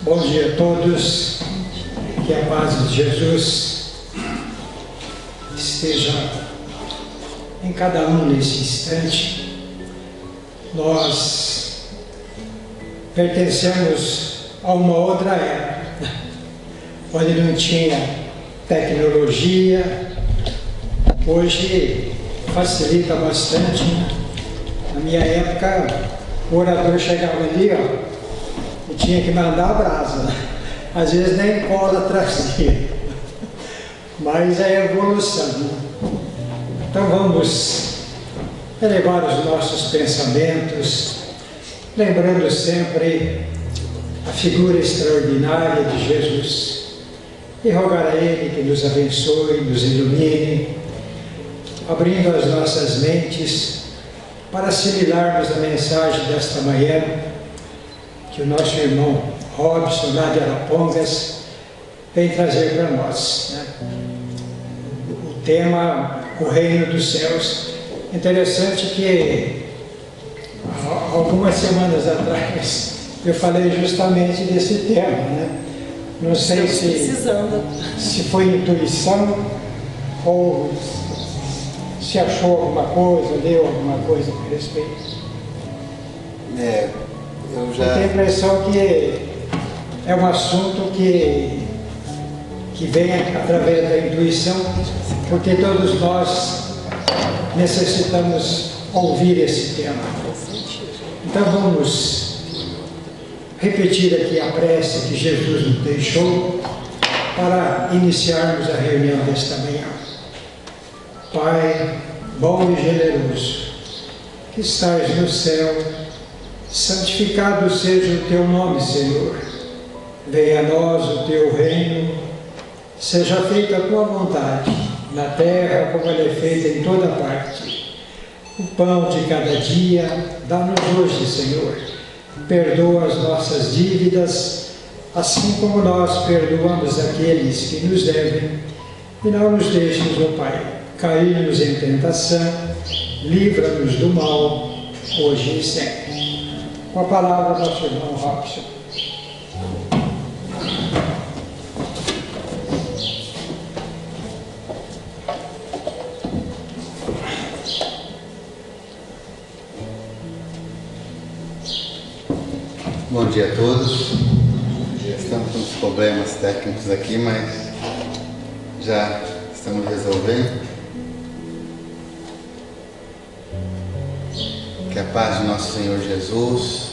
Bom dia a todos, que a paz de Jesus esteja em cada um nesse instante. Nós pertencemos a uma outra era, onde não tinha tecnologia. Hoje facilita bastante, né? Na minha época, o orador chegava ali, ó, e tinha que mandar a brasa, né? Às vezes nem cola trazia, mas é evolução, né? Então vamos elevar os nossos pensamentos, lembrando sempre a figura extraordinária de Jesus, e rogar a Ele que nos abençoe, nos ilumine, abrindo as nossas mentes para assimilarmos a mensagem desta manhã que o nosso irmão Robson, lá de Arapongas, vem trazer para nós, né? O tema, o reino dos céus. Interessante que algumas semanas atrás eu falei justamente desse tema, né? Não sei se foi intuição ou se achou alguma coisa, leu alguma coisa a respeito. Eu tenho a impressão que é um assunto que vem através da intuição, porque todos nós necessitamos ouvir esse tema. Então vamos repetir aqui a prece que Jesus nos deixou para iniciarmos a reunião desta manhã. Pai bom e generoso, que estás no céu, santificado seja o teu nome, Senhor. Venha a nós o teu reino, seja feita a tua vontade, na terra como ela é feita em toda parte. O pão de cada dia, dá-nos hoje, Senhor. Perdoa as nossas dívidas, assim como nós perdoamos aqueles que nos devem, e não nos deixes, ó Pai, cair-nos em tentação, livra-nos do mal, hoje e sempre. Com a palavra, nosso irmão Robson. Bom dia a todos. Estamos com uns problemas técnicos aqui, mas já estamos resolvendo. Que a paz de nosso Senhor Jesus,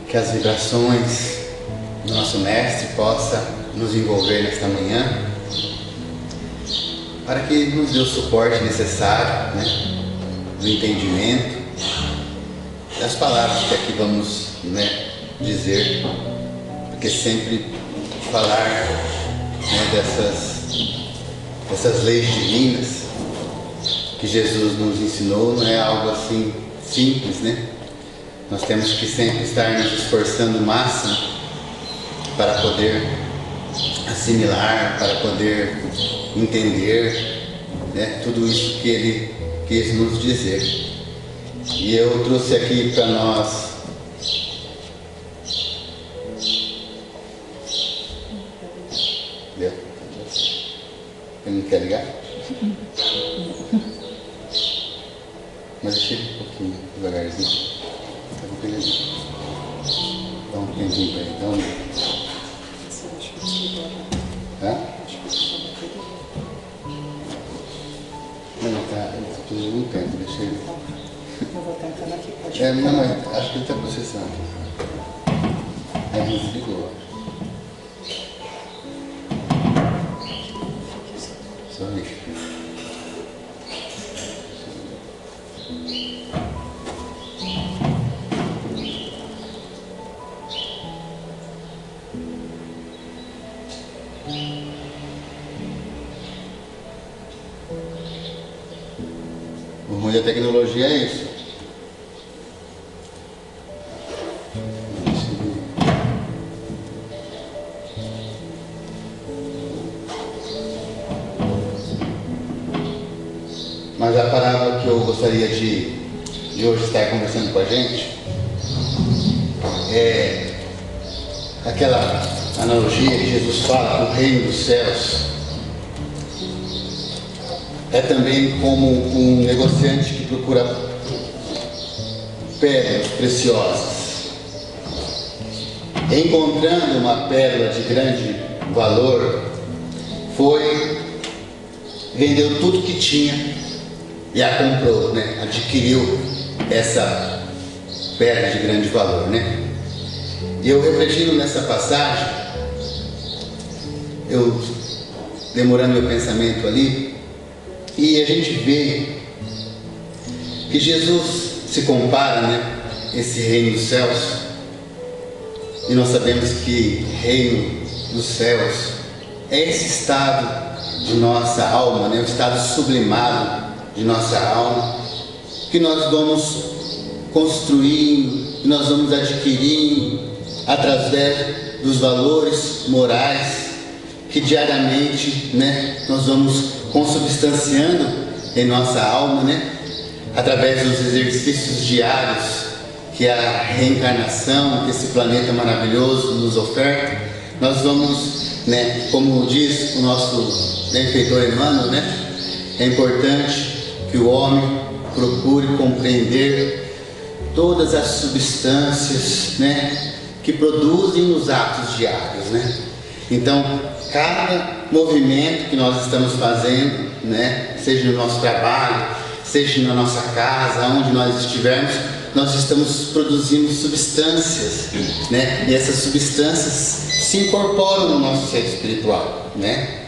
que as vibrações do nosso Mestre possa nos envolver nesta manhã, para que nos dê o suporte necessário, né, do entendimento das palavras que aqui vamos, né, dizer, porque sempre falar, né, dessas leis divinas que Jesus nos ensinou não é algo assim simples, né? Nós temos que sempre estar nos esforçando o máximo para poder assimilar, para poder entender, né, tudo isso que Ele quis nos dizer. E eu trouxe aqui para nós Ele não quer ligar? Mas deixa um pouquinho, devagarzinho. Tá com pegadinho. Dá um tempinho para ele, dá um... Hã? Não, tá, ele tá precisando de um tempo, deixa ele... Eu vou tentando aqui, pode não, mas acho que ele está processando. Aí ele desligou, acho. Só isso. O ruim da tecnologia é isso. Mas a parábola que eu gostaria de hoje estar conversando com a gente é aquela analogia que Jesus fala do reino dos céus, é também como um negociante que procura pérolas preciosas. Encontrando uma pérola de grande valor, vendeu tudo que tinha e a comprou, né? Adquiriu essa pérola de grande valor, né? E eu refletindo nessa passagem, eu demorando meu pensamento ali, e a gente vê que Jesus se compara, né? Esse reino dos céus, e nós sabemos que reino dos céus é esse estado de nossa alma, né? O estado sublimado de nossa alma, que nós vamos construindo, que nós vamos adquirindo através dos valores morais que diariamente, né, nós vamos consubstanciando em nossa alma, né? Através dos exercícios diários que a reencarnação, que esse planeta maravilhoso nos oferta, nós vamos, né, como diz o nosso benfeitor Emmanuel, né, é importante que o homem procure compreender todas as substâncias, né, que produzem os atos diários, né? Então, cada movimento que nós estamos fazendo, né, seja no nosso trabalho, seja na nossa casa, onde nós estivermos, nós estamos produzindo substâncias, né? E essas substâncias se incorporam no nosso ser espiritual, né?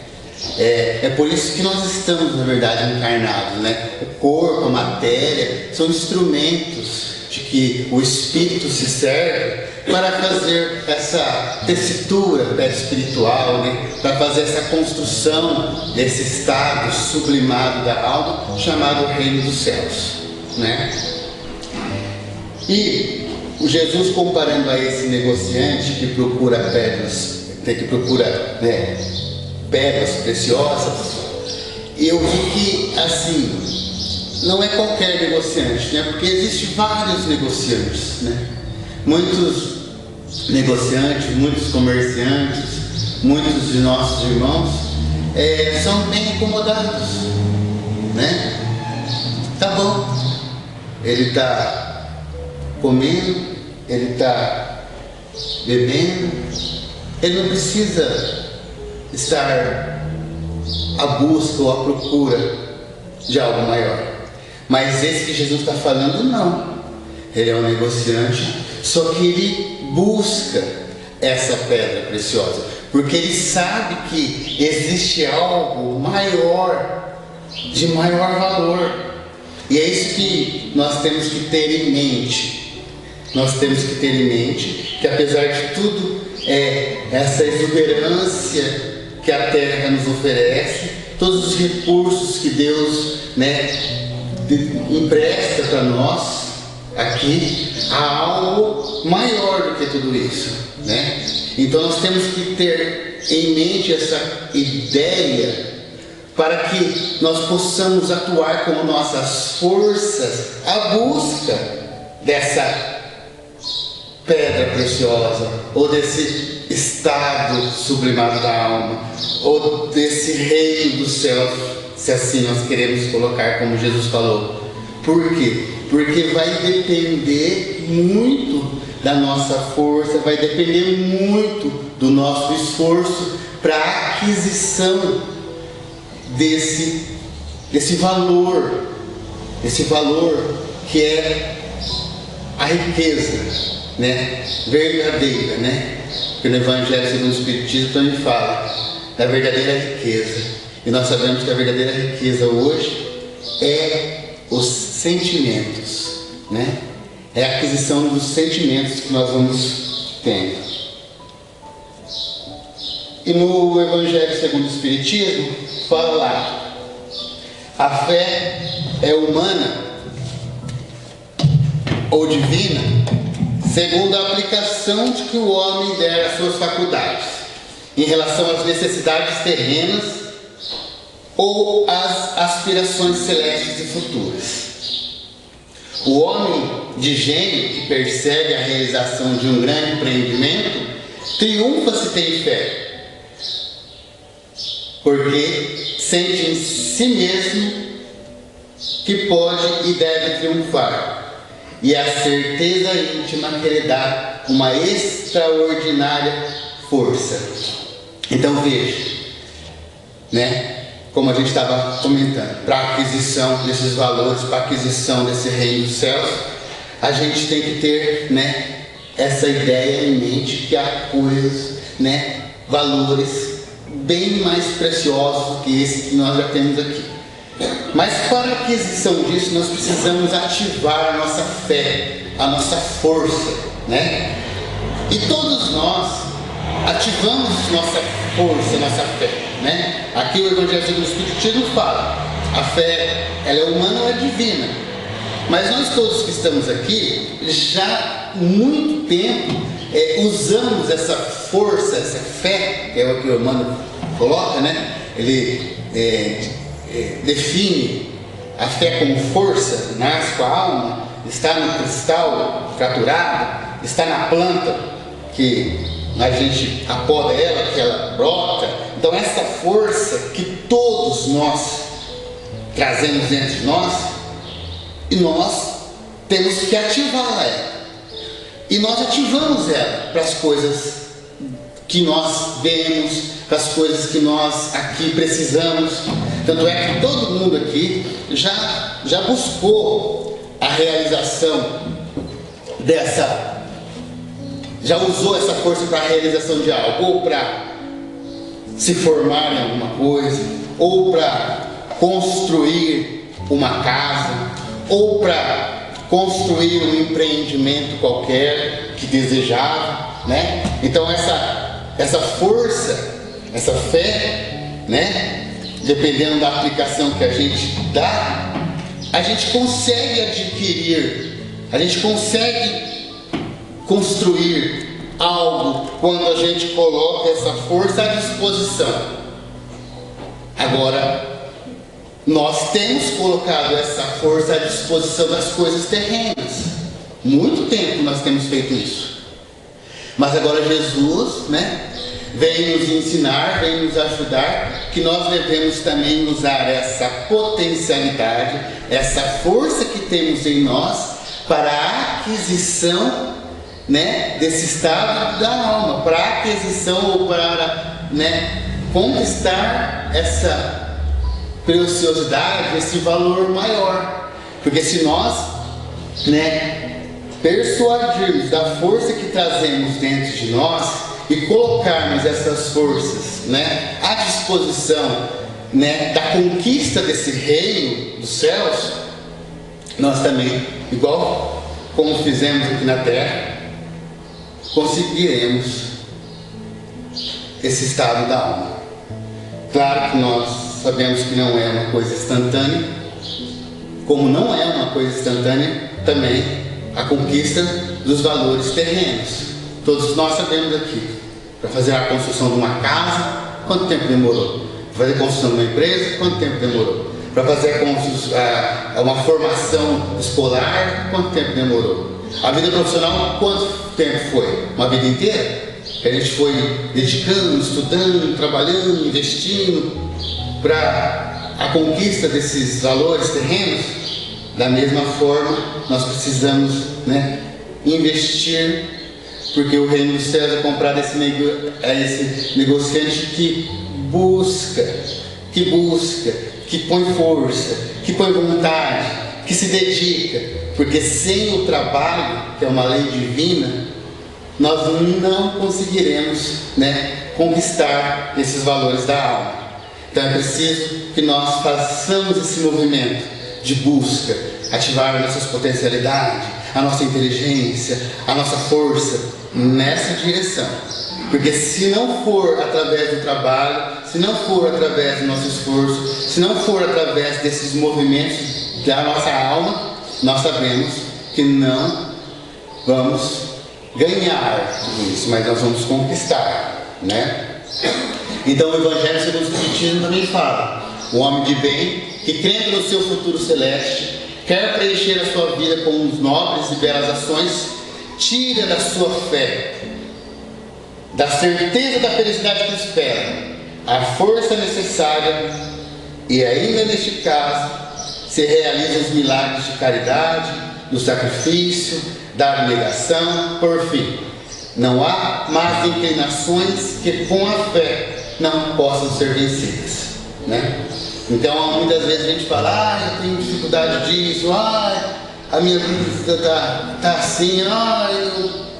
É por isso que nós estamos, na verdade, encarnados, né? O corpo, a matéria, são instrumentos de que o espírito se serve para fazer essa tessitura espiritual, né? Para fazer essa construção desse estado sublimado da alma, chamado Reino dos Céus, né? E o Jesus, comparando a esse negociante que procura pedras, né, pedras preciosas, eu vi que, assim, não é qualquer negociante, né? Porque existem vários negociantes, né? Muitos negociantes, muitos comerciantes, muitos de nossos irmãos são bem acomodados, né? Tá bom, ele está comendo, ele está bebendo, ele não precisa estar à busca ou à procura de algo maior. Mas esse que Jesus está falando, não. Ele é um negociante, só que ele busca essa pedra preciosa, porque ele sabe que existe algo maior, de maior valor. E é isso que nós temos que ter em mente. Nós temos que ter em mente que, apesar de tudo, essa exuberância que a terra nos oferece, todos os recursos que Deus, né, empresta para nós aqui, há algo maior do que tudo isso, né? Então nós temos que ter em mente essa ideia para que nós possamos atuar com nossas forças à busca dessa pedra preciosa, ou desse estado sublimado da alma, ou desse reino dos céus, se assim nós queremos colocar, como Jesus falou. Por quê? Porque vai depender muito da nossa força, vai depender muito do nosso esforço para a aquisição desse valor que é a riqueza, né, verdadeira, né? Porque no Evangelho segundo o Espiritismo também fala da verdadeira riqueza, e nós sabemos que a verdadeira riqueza hoje é os sentimentos, né? É a aquisição dos sentimentos que nós vamos tendo. E no Evangelho segundo o Espiritismo fala lá: a fé é humana ou divina segundo a aplicação de que o homem der às suas faculdades em relação às necessidades terrenas ou às aspirações celestes e futuras. O homem de gênio que percebe a realização de um grande empreendimento triunfa se tem fé, porque sente em si mesmo que pode e deve triunfar, e a certeza íntima que lhe dá uma extraordinária força. Então veja, né? Como a gente estava comentando, para a aquisição desses valores, para a aquisição desse reino dos céus, a gente tem que ter, né, essa ideia em mente que há coisas, né, valores bem mais preciosos do que esse que nós já temos aqui. Mas para a aquisição disso, nós precisamos ativar a nossa fé, a nossa força, né? E todos nós ativamos nossa força, nossa fé, né? Aqui o Evangelho segundo o Espiritismo fala, a fé, ela é humana ou é divina? Mas nós todos que estamos aqui, já há muito tempo, usamos essa força, essa fé, que é o que o Emmanuel coloca, né? Ele define a fé como força, nasce com a alma, está no cristal fraturado, está na planta que a gente apoda ela, que ela brota. Então essa força que todos nós trazemos dentro de nós, e nós temos que ativá-la. E nós ativamos ela para as coisas que nós vemos, para as coisas que nós aqui precisamos. Tanto é que todo mundo aqui já buscou a realização já usou essa força para a realização de algo, ou para se formar em alguma coisa, ou para construir uma casa, ou para construir um empreendimento qualquer que desejava, né? Então essa força, essa fé, né? Dependendo da aplicação que a gente dá, a gente consegue adquirir, a gente consegue construir algo quando a gente coloca essa força à disposição. Agora, nós temos colocado essa força à disposição das coisas terrenas. Muito tempo nós temos feito isso. Mas agora Jesus, né, vem nos ensinar, vem nos ajudar, que nós devemos também usar essa potencialidade, essa força que temos em nós para a aquisição, né, desse estado da alma, para a aquisição ou para, né, conquistar essa preciosidade, esse valor maior. Porque se nós, né, persuadirmos da força que trazemos dentro de nós e colocarmos essas forças, né, à disposição, né, da conquista desse reino dos céus, nós também, igual como fizemos aqui na terra, conseguiremos esse estado da alma. Claro que nós sabemos que não é uma coisa instantânea, como não é uma coisa instantânea também a conquista dos valores terrenos. Todos nós sabemos aqui, para fazer a construção de uma casa, quanto tempo demorou? Para fazer a construção de uma empresa, quanto tempo demorou? Para fazer uma formação escolar, quanto tempo demorou? A vida profissional, quanto tempo foi? Uma vida inteira? Que a gente foi dedicando, estudando, trabalhando, investindo para a conquista desses valores terrenos. Da mesma forma, nós precisamos, né, investir, porque o reino dos céus é comprado esse negociante que busca, que põe força, que põe vontade, que se dedica. Porque sem o trabalho, que é uma lei divina, nós não conseguiremos, né, conquistar esses valores da alma. Então é preciso que nós façamos esse movimento de busca, ativar as nossas potencialidades, a nossa inteligência, a nossa força nessa direção. Porque se não for através do trabalho, se não for através do nosso esforço, se não for através desses movimentos da nossa alma, nós sabemos que não vamos ganhar tudo isso, mas nós vamos conquistar, né? Então o Evangelho segundo o Espiritismo também fala: o homem de bem, que crendo no seu futuro celeste, quer preencher a sua vida com os nobres e belas ações, tira da sua fé da certeza da felicidade que espera, a força necessária, e ainda neste caso se realizam os milagres de caridade, do sacrifício, da abnegação. Por fim, não há mais inclinações que com a fé não possam ser vencidas, né? Então muitas vezes a gente fala: eu tenho dificuldade disso, a minha vida está assim, eu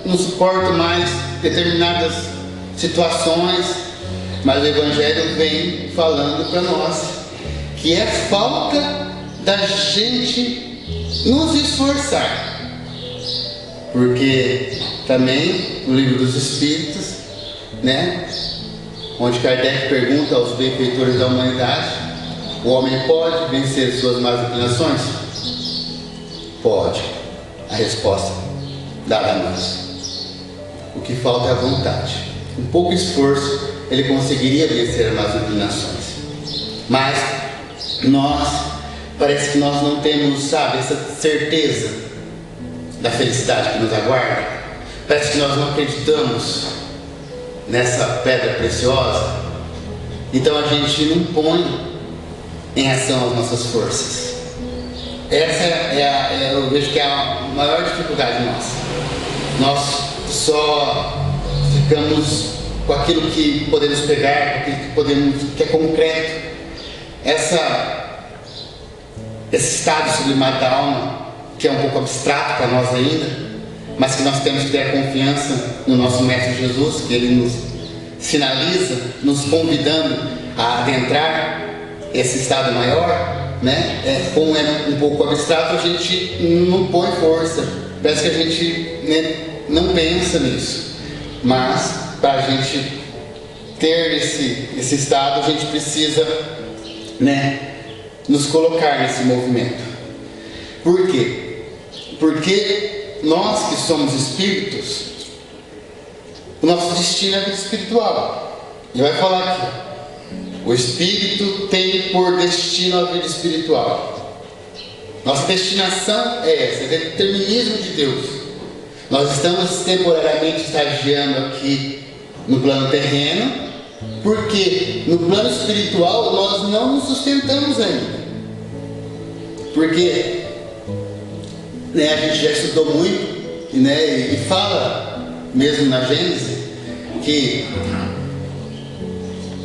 não suporto mais determinadas situações. Mas o Evangelho vem falando para nós que é falta da gente nos esforçar, porque também no Livro dos Espíritos, né, onde Kardec pergunta aos benfeitores da humanidade: o homem pode vencer suas más inclinações? Pode. A resposta dada a nós: o que falta é a vontade. Com pouco esforço ele conseguiria vencer as más inclinações, mas parece que nós não temos, essa certeza da felicidade que nos aguarda. Parece que nós não acreditamos nessa pedra preciosa. Então a gente não põe em ação as nossas forças. Essa eu vejo que é a maior dificuldade nossa. Nós só ficamos com aquilo que podemos pegar, com aquilo que é concreto. Esse estado sublimado da alma, que é um pouco abstrato para nós ainda, mas que nós temos que ter a confiança no nosso Mestre Jesus, que Ele nos sinaliza, nos convidando a adentrar esse estado maior, né? Como é um pouco abstrato, a gente não põe força, parece que a gente, não pensa nisso. Mas para a gente ter esse estado, a gente precisa, nos colocar nesse movimento. Por quê? Porque nós que somos espíritos, o nosso destino é a vida espiritual. E vai falar aqui: o espírito tem por destino a vida espiritual. Nossa destinação é essa, é o determinismo de Deus. Nós estamos temporariamente estagiando aqui no plano terreno, porque no plano espiritual nós não nos sustentamos ainda. Porque a gente já estudou muito, e fala mesmo na Gênesis que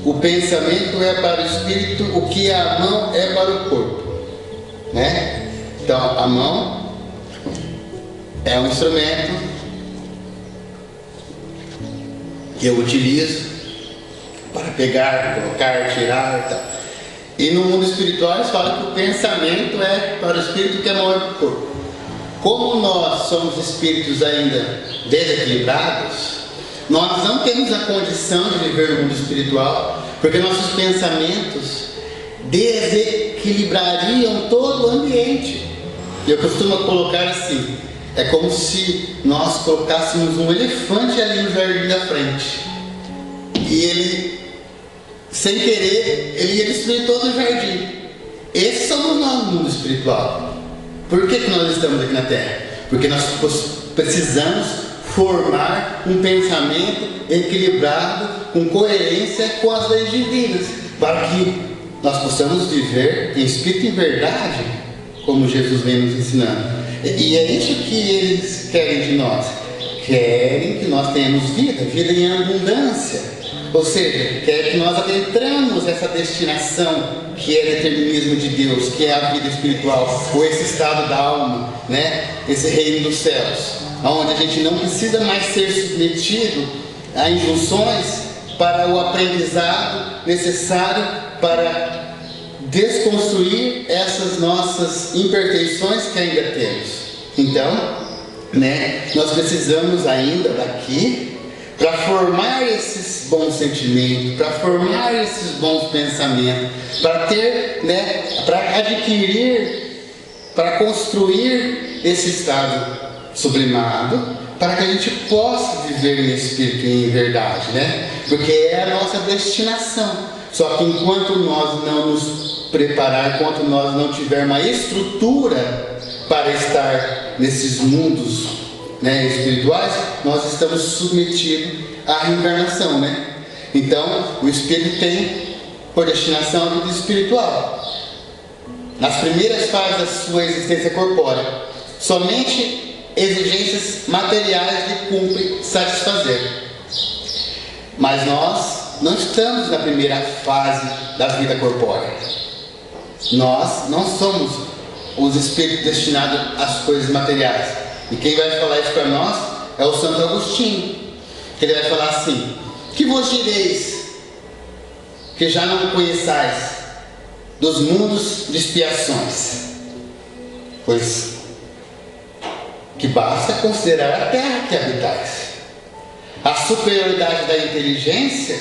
o pensamento é para o espírito o que a mão é para o corpo, Então a mão é um instrumento que eu utilizo para pegar, colocar, tirar e tal. E no mundo espiritual eles falam que o pensamento é para o espírito que a mão é para o corpo. Como nós somos espíritos ainda desequilibrados, nós não temos a condição de viver no mundo espiritual, porque nossos pensamentos desequilibrariam todo o ambiente. Eu costumo colocar assim: é como se nós colocássemos um elefante ali no jardim da frente, e ele, sem querer, ele ia destruir todo o jardim. Esses somos nós no mundo espiritual. Por que nós estamos aqui na Terra? Porque nós precisamos formar um pensamento equilibrado, com coerência com as leis divinas, para que nós possamos viver em espírito e verdade, como Jesus vem nos ensinando. E é isso que eles querem de nós. Querem que nós tenhamos vida em abundância. Ou seja, querem que nós adentramos essa destinação que é determinismo de Deus, que é a vida espiritual, ou esse estado da alma, esse reino dos céus, onde a gente não precisa mais ser submetido a injunções para o aprendizado necessário para desconstruir essas nossas imperfeições que ainda temos. Então, nós precisamos ainda daqui para formar esses bons sentimentos, para formar esses bons pensamentos, para ter, para adquirir, para construir esse estado sublimado, para que a gente possa viver em espírito e em verdade, porque é a nossa destinação. Só que enquanto nós não nos preparar, enquanto nós não tivermos uma estrutura para estar nesses mundos espirituais, nós estamos submetidos a reencarnação, né? Então, o espírito tem por destinação a vida espiritual. Nas primeiras fases da sua existência corpórea, somente exigências materiais lhe cumpre satisfazer. Mas nós não estamos na primeira fase da vida corpórea. Nós não somos os espíritos destinados às coisas materiais. E quem vai falar isso para nós é o Santo Agostinho. Que ele vai falar assim: que vos direis, que já não conheçais dos mundos de expiações? Pois que basta considerar a terra que habitais. A superioridade da inteligência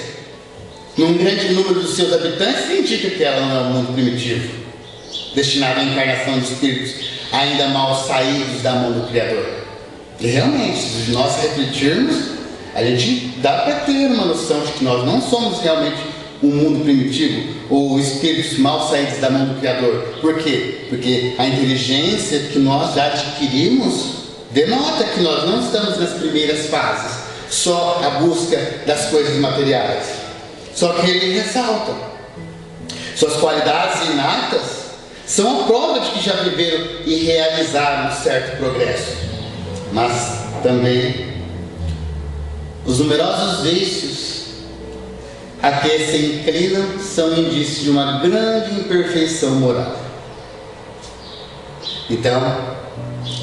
num grande número dos seus habitantes indica que ela não é um mundo primitivo, destinado à encarnação de espíritos ainda mal saídos da mão do Criador. E realmente, se nós refletirmos, a gente dá para ter uma noção de que nós não somos realmente um mundo primitivo ou espíritos mal saídos da mão do Criador. Por quê? Porque a inteligência que nós já adquirimos denota que nós não estamos nas primeiras fases, só a busca das coisas materiais. Só que ele ressalta: suas qualidades inatas são a prova de que já viveram e realizaram um certo progresso. Mas também os numerosos vícios a que se inclinam são indícios de uma grande imperfeição moral. Então,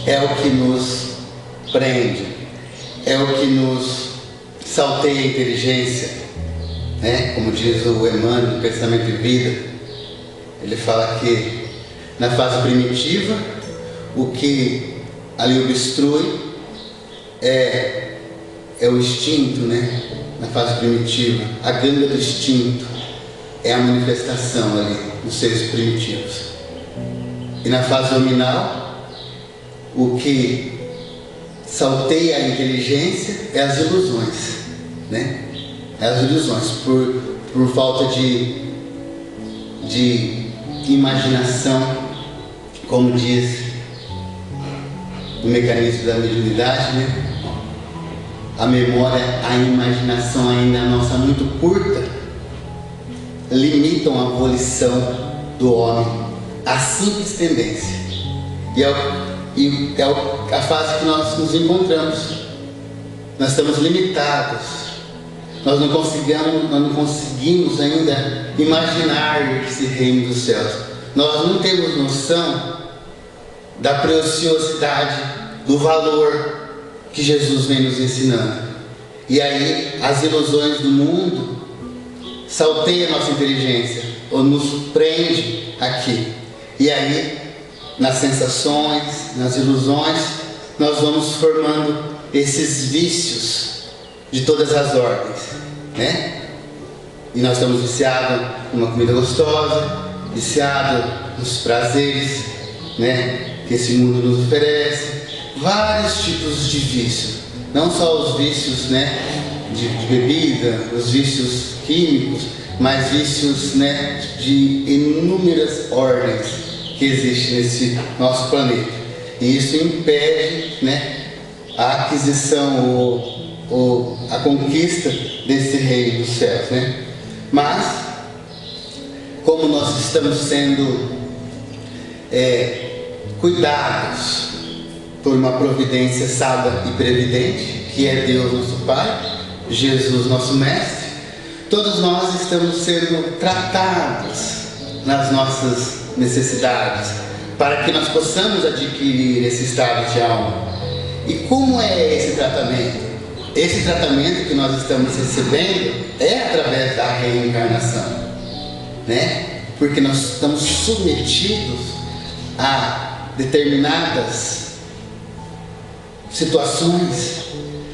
é o que nos prende, é o que nos salteia a inteligência, né? Como diz o Emmanuel do Pensamento e Vida, ele fala que na fase primitiva o que ali obstrui é o instinto, né? Na fase primitiva, a ganga do instinto é a manifestação ali dos seres primitivos. E na fase nominal, o que salteia a inteligência é as ilusões, né? As ilusões, por falta de imaginação, como diz o mecanismo da mediunidade, né? A memória, a imaginação ainda nossa muito curta, limitam a volição do homem à simples tendência. E é a fase que nós nos encontramos. Nós estamos limitados. Nós não conseguimos ainda imaginar esse reino dos céus. Nós não temos noção da preciosidade, do valor que Jesus vem nos ensinando. E aí as ilusões do mundo salteiam a nossa inteligência, ou nos prende aqui. E aí, nas sensações, nas ilusões, nós vamos formando esses vícios de todas as ordens, né? E nós estamos viciados numa comida gostosa, viciados nos prazeres, né, que esse mundo nos oferece. Vários tipos de vício, não só os vícios, né, de bebida, os vícios químicos, mas vícios, né, de inúmeras ordens que existem nesse nosso planeta. E isso impede, né, a aquisição ou a conquista desse reino dos céus, né? Mas como nós estamos sendo cuidados por uma providência sábia e previdente, que é Deus nosso Pai, Jesus nosso Mestre, todos nós estamos sendo tratados nas nossas necessidades, para que nós possamos adquirir esse estado de alma. E como é esse tratamento? Esse tratamento que nós estamos recebendo é através da reencarnação, né? Porque nós estamos submetidos a determinadas situações,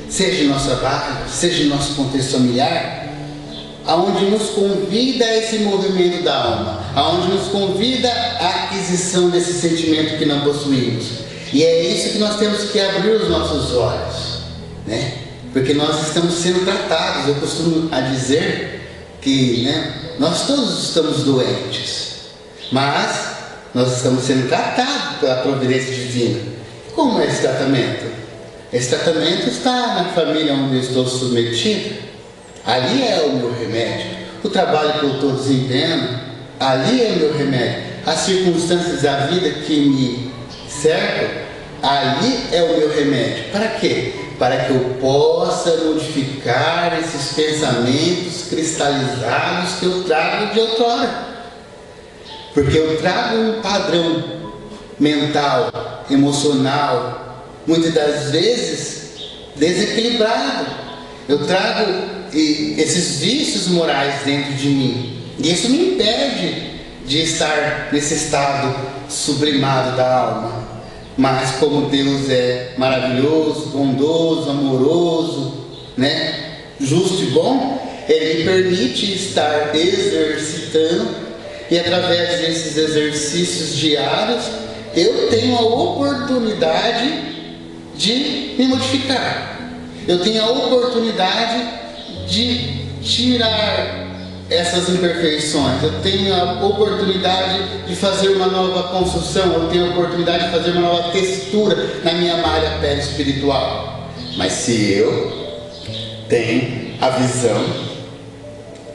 seja no nosso trabalho, seja no nosso contexto familiar, aonde nos convida a esse movimento da alma, aonde nos convida à aquisição desse sentimento que não possuímos. E é isso que nós temos que abrir os nossos olhos, né? Porque nós estamos sendo tratados. Eu costumo dizer que, né, nós todos estamos doentes, mas nós estamos sendo tratados pela providência divina. Como é esse tratamento? Esse tratamento está na família onde eu estou submetido. Ali é o meu remédio. O trabalho que eu estou desempenhando, ali é o meu remédio. As circunstâncias da vida que me cercam, ali é o meu remédio. Para quê? Para que eu possa modificar esses pensamentos cristalizados que eu trago de outrora. Porque eu trago um padrão mental, emocional, muitas das vezes desequilibrado. Eu trago esses vícios morais dentro de mim. E isso me impede de estar nesse estado sublimado da alma. Mas como Deus é maravilhoso, bondoso, amoroso, né? Justo e bom, Ele me permite estar exercitando, e através desses exercícios diários eu tenho a oportunidade de me modificar. Eu tenho a oportunidade de tirar essas imperfeições. Eu tenho a oportunidade de fazer uma nova construção. Eu tenho a oportunidade de fazer uma nova textura na minha malha pele espiritual. Mas se eu tenho a visão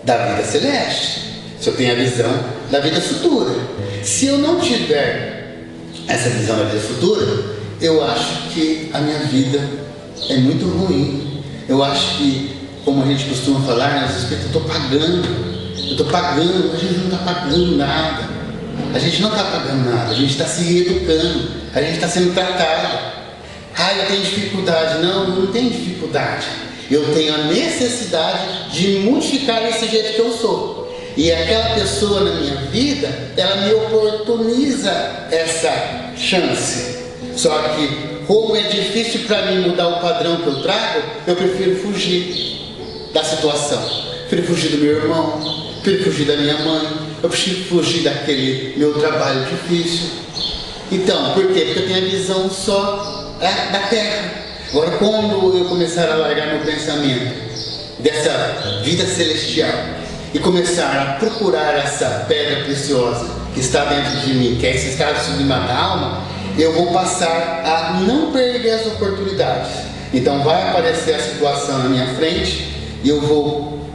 da vida celeste, se eu tenho a visão da vida futura, se eu não tiver essa visão da vida futura, eu acho que a minha vida é muito ruim. Eu acho que, como a gente costuma falar, né, eu estou pagando, a gente não está pagando nada. A gente não está pagando nada, a gente está se reeducando, a gente está sendo tratado. Eu tenho dificuldade. Não tenho dificuldade. Eu tenho a necessidade de modificar esse jeito que eu sou. E aquela pessoa na minha vida, ela me oportuniza essa chance. Só que, como é difícil para mim mudar o padrão que eu trago, eu prefiro fugir da situação. Prefiro fugir do meu irmão, prefiro fugir da minha mãe, eu prefiro fugir daquele meu trabalho difícil. Então, por quê? Porque eu tenho a visão só da terra. Agora, quando eu começar a largar meu pensamento dessa vida celestial e começar a procurar essa pedra preciosa que está dentro de mim, que é esse estado sublimado da alma, eu vou passar a não perder as oportunidades. Então vai aparecer a situação na minha frente e eu vou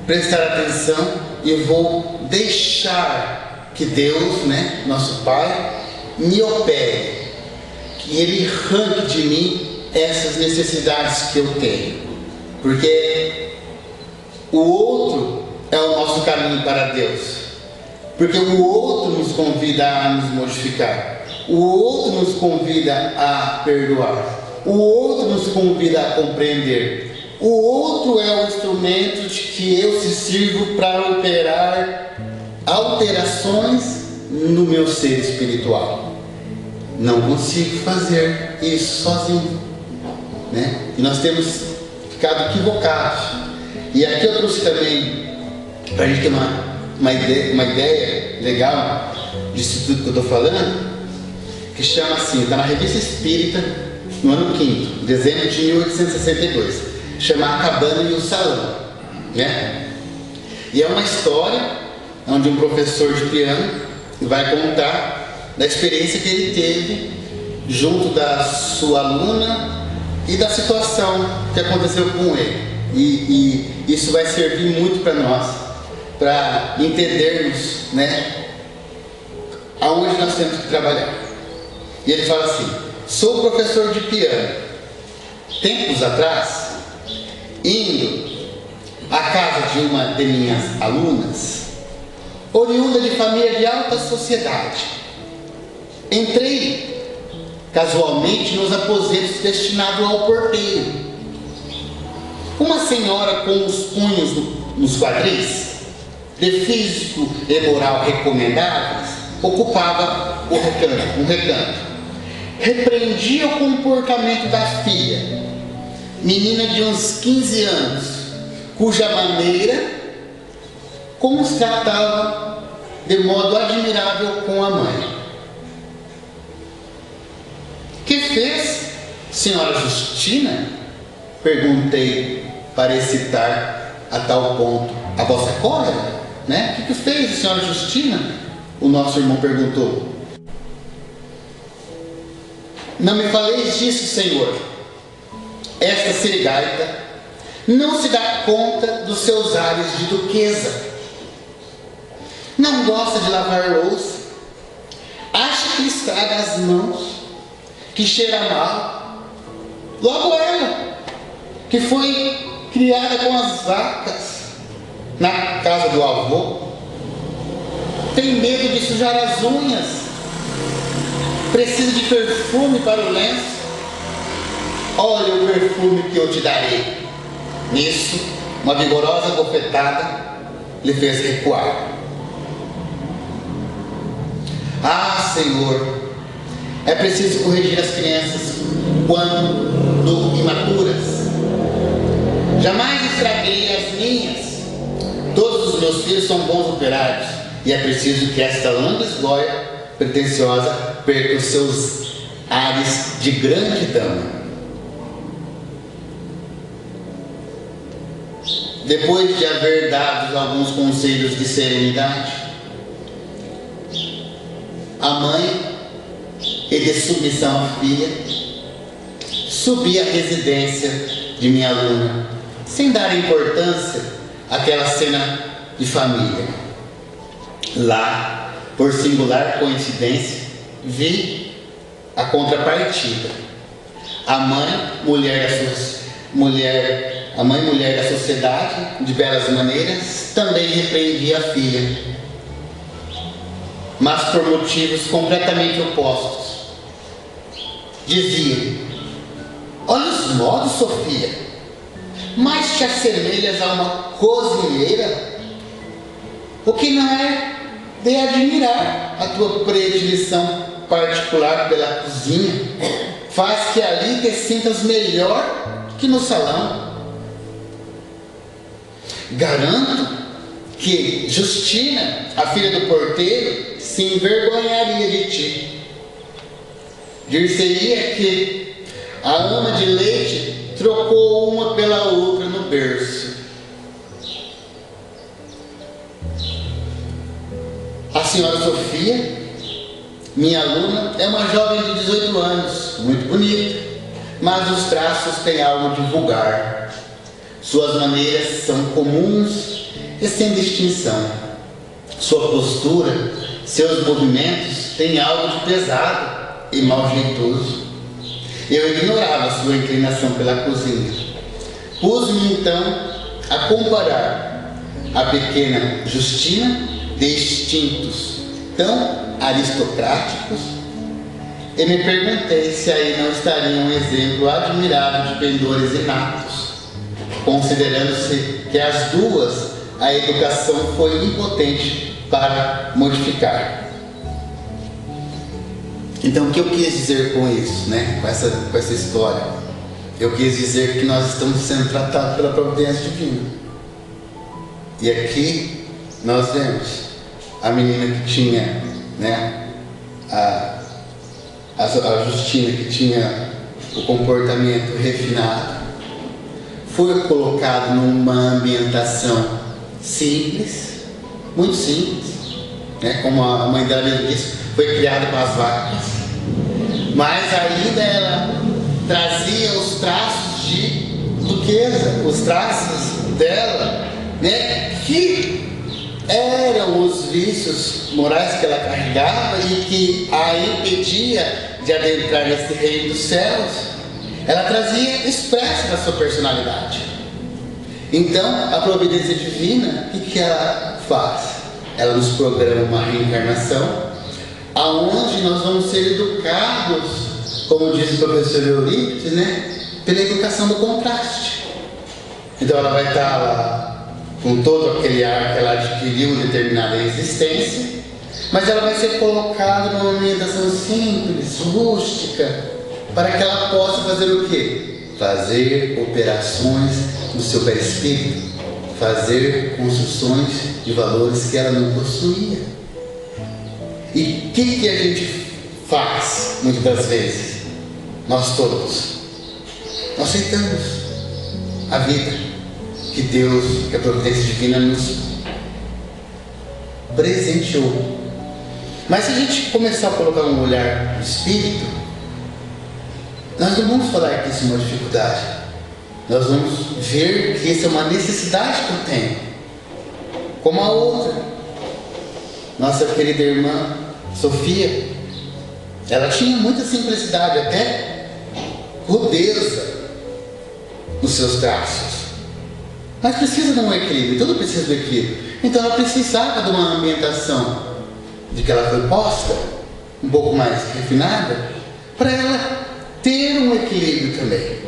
prestar atenção e eu vou deixar que Deus, né, nosso Pai, me opere, que Ele arranque de mim essas necessidades que eu tenho. Porque o outro é o nosso caminho para Deus. Porque o outro nos convida a nos modificar. O outro nos convida a perdoar. O outro nos convida a compreender. O outro é o instrumento de que eu se sirvo para operar alterações no meu ser espiritual. Não consigo fazer isso sozinho, né? E nós temos ficado equivocados. E aqui eu trouxe também, para a gente ter uma ideia legal disso tudo que eu estou falando, que chama assim, está na Revista Espírita, no ano 5º, dezembro de 1862, chama A Cabana e o Salão, né? E é uma história onde um professor de piano vai contar da experiência que ele teve junto da sua aluna e da situação que aconteceu com ele. E isso vai servir muito para nós, para entendermos, né, aonde nós temos que trabalhar. E ele fala assim: sou professor de piano. Tempos atrás, indo à casa de uma de minhas alunas, oriunda de família de alta sociedade, entrei casualmente nos aposentos destinados ao porteiro. Uma senhora com os punhos nos quadris, de físico e moral recomendáveis, ocupava um recanto. Repreendia o comportamento da filha, menina de uns 15 anos, cuja maneira como se tratava de modo admirável com a mãe. Que fez, senhora Justina? Perguntei para excitar a tal ponto a vossa cólera, né? O que fez, senhora Justina? O nosso irmão perguntou. Não me faleis disso, Senhor. esta sirigaita não se dá conta dos seus ares de duquesa. Não gosta de lavar louça. Acha que lhe estraga as mãos, que cheira mal. Logo ela, que foi criada com as vacas na casa do avô, tem medo de sujar as unhas, precisa de perfume para o lenço. Olha o perfume que eu te darei. Nisso, uma vigorosa bofetada lhe fez recuar. Ah, Senhor, é preciso corrigir as crianças quando imaturas. Jamais estraguei as minhas. Todos os meus filhos são bons operários, e é preciso que esta lambisgoia pretensiosa perca os seus ares de grande dama. Depois de haver dado alguns conselhos de serenidade, a mãe e de submissão à filha, subi à residência de minha aluna, sem dar importância àquela cena de família. Lá, por singular coincidência, vi a contrapartida. A mãe, mulher da sociedade, de belas maneiras, também repreendia a filha, mas por motivos completamente opostos. Dizia: olha os modos, Sofia, mas te assemelhas a uma cozinheira, o que não é de admirar. A tua predileção particular pela cozinha faz que ali te sintas melhor que no salão. Garanto que Justina, a filha do porteiro, se envergonharia de ti. Dir-se-ia que a ama de leite trocou uma pela outra no berço. A senhora Sofia, minha aluna, é uma jovem de 18 anos, muito bonita, mas os traços têm algo de vulgar. Suas maneiras são comuns e sem distinção. Sua postura, seus movimentos têm algo de pesado e mal jeitoso. Eu ignorava sua inclinação pela cozinha. Pus-me então a comparar a pequena Justina, de instintos tão aristocráticos, e me perguntei se aí não estaria um exemplo admirável de pendores inatos, considerando-se que as duas a educação foi impotente para modificar. Então, o que eu quis dizer com isso, né? com essa história? Eu quis dizer que nós estamos sendo tratados pela providência divina. E aqui nós vemos a menina que tinha, né, a Justina, que tinha o comportamento refinado, foi colocado numa ambientação simples, muito simples, né? Como a mãe dela mesmo disse, foi criada com as vacas, mas ainda ela trazia os traços de duquesa, os traços dela, né? Que eram os vícios morais que ela carregava e que a impedia de adentrar nesse reino dos céus. Ela trazia expresso na sua personalidade. Então, a providência divina, o que ela faz? Ela nos programa uma reencarnação, aonde nós vamos ser educados, como diz o professor Eurípides, né? Pela educação do contraste. Então ela vai estar lá com todo aquele ar que ela adquiriu em determinada existência, mas ela vai ser colocada numa ambientação simples, rústica, para que ela possa fazer o quê? Fazer operações no seu perispírito, fazer construções de valores que ela não possuía. E o que a gente faz, muitas das vezes? Nós todos aceitamos a vida que Deus, que a providência divina nos presenteou. Mas se a gente começar a colocar um olhar no espírito, nós não vamos falar que isso é uma dificuldade. nós vamos ver que essa é uma necessidade que eu tenho, como a outra. Nossa querida irmã Sofia, ela tinha muita simplicidade, até rudeza nos seus traços, mas precisa de um equilíbrio, tudo precisa de equilíbrio. Então ela precisava de uma ambientação de que ela foi posta um pouco mais refinada, para ela ter um equilíbrio também.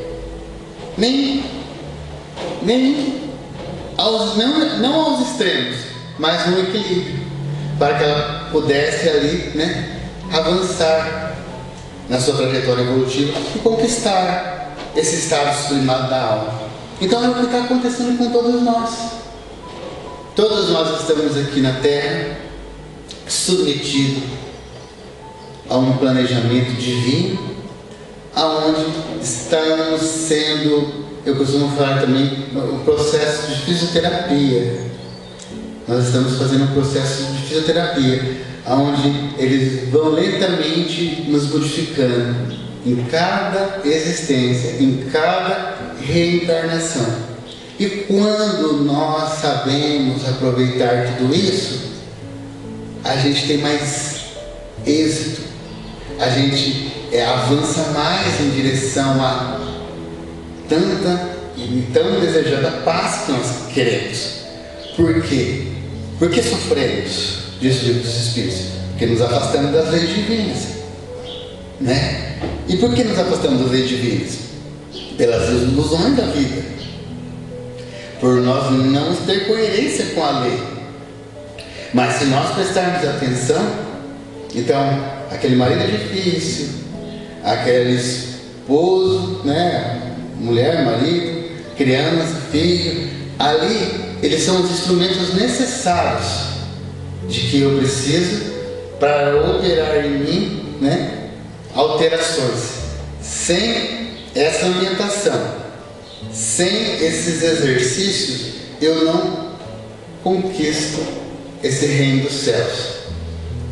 Não aos extremos, mas um equilíbrio, para que ela pudesse ali, né, avançar na sua trajetória evolutiva e conquistar esse estado sublimado da alma. Então é o que está acontecendo com todos nós. Todos nós estamos aqui na Terra, submetidos a um planejamento divino, aonde estamos sendo, eu costumo falar também, o processo de fisioterapia. Nós estamos fazendo um processo de fisioterapia, onde eles vão lentamente nos modificando em cada existência, em cada reencarnação. E quando nós sabemos aproveitar tudo isso, a gente tem mais êxito, a gente avança mais em direção a tanta e tão desejada paz que nós queremos. Por quê? Por que sofremos? Diz o Livro dos Espíritos. Porque nos afastamos das leis divinas, né? E por que nos afastamos das leis divinas? Pelas ilusões da vida, por nós não ter coerência com a lei. Mas se nós prestarmos atenção, então aquele marido é difícil, aquele esposo, né? Mulher, marido, criança, filho, ali eles são os instrumentos necessários de que eu preciso para operar em mim, né, alterações. Sem essa ambientação, sem esses exercícios, eu não conquisto esse reino dos céus.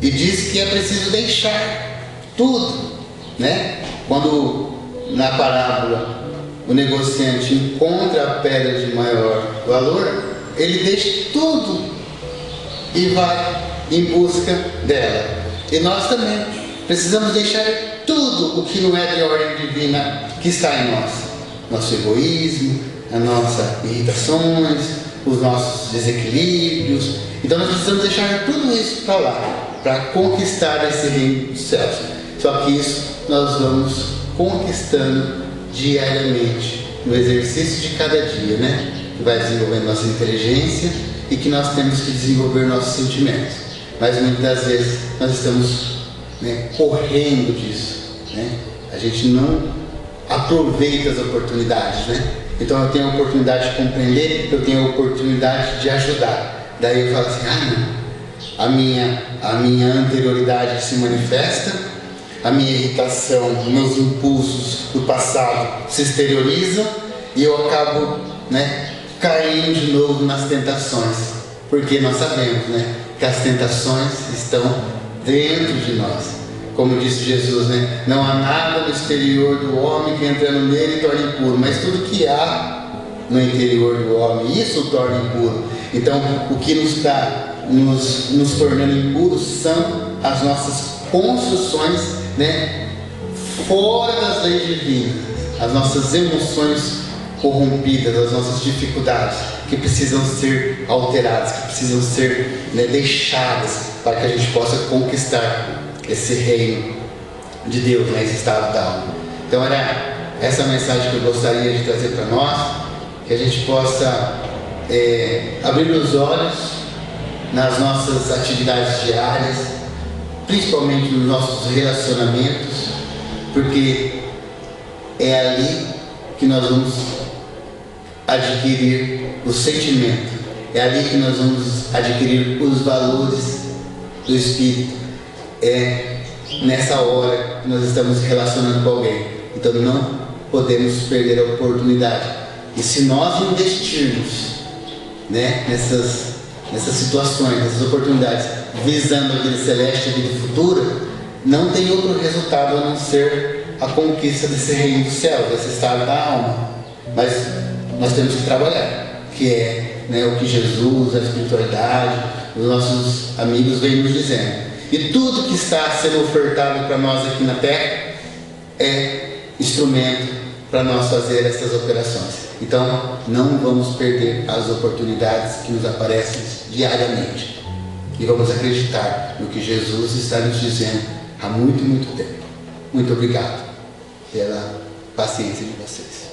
E diz que é preciso deixar tudo, né? Quando na parábola o negociante encontra a pedra de maior valor, ele deixa tudo e vai em busca dela. E nós também precisamos deixar tudo o que não é de ordem divina que está em nós. Nosso egoísmo, as nossas irritações, os nossos desequilíbrios. Então nós precisamos deixar tudo isso para lá, para conquistar esse reino dos céus. Só que isso nós vamos conquistando diariamente, no exercício de cada dia, né? Que vai desenvolvendo nossa inteligência e que nós temos que desenvolver nossos sentimentos. Mas muitas das vezes nós estamos, né, correndo disso, né? A gente não aproveita as oportunidades, né? Então eu tenho a oportunidade de compreender, eu tenho a oportunidade de ajudar. Daí eu falo assim, não, a minha anterioridade se manifesta, a minha irritação, os meus impulsos do passado se exteriorizam e eu acabo, né, caindo de novo nas tentações, porque nós sabemos, né, que as tentações estão dentro de nós. Como disse Jesus, né, não há nada no exterior do homem que entrando nele torne impuro, mas tudo que há no interior do homem, isso o torna impuro. Então, o que nos está nos tornando impuros são as nossas construções, né, fora das leis divinas, as nossas emoções corrompidas, as nossas dificuldades que precisam ser alteradas, que precisam ser, né, deixadas para que a gente possa conquistar esse reino de Deus, né, esse estado da alma. Então era essa mensagem que eu gostaria de trazer para nós, que a gente possa abrir os olhos nas nossas atividades diárias, principalmente nos nossos relacionamentos, porque é ali que nós vamos adquirir o sentimento, é ali que nós vamos adquirir os valores do Espírito, é nessa hora que nós estamos relacionando com alguém. Então não podemos perder a oportunidade, e se nós investirmos, né, nessas situações, nessas oportunidades, visando a vida celeste, a vida futura, não tem outro resultado a não ser a conquista desse reino do céu, desse estado da alma. Mas nós temos que trabalhar, que é, né, o que Jesus, a espiritualidade, os nossos amigos vêm nos dizendo. E tudo que está sendo ofertado para nós aqui na Terra é instrumento para nós fazer essas operações. Então, não vamos perder as oportunidades que nos aparecem diariamente. E vamos acreditar no que Jesus está nos dizendo há muito, muito tempo. Muito obrigado pela paciência de vocês.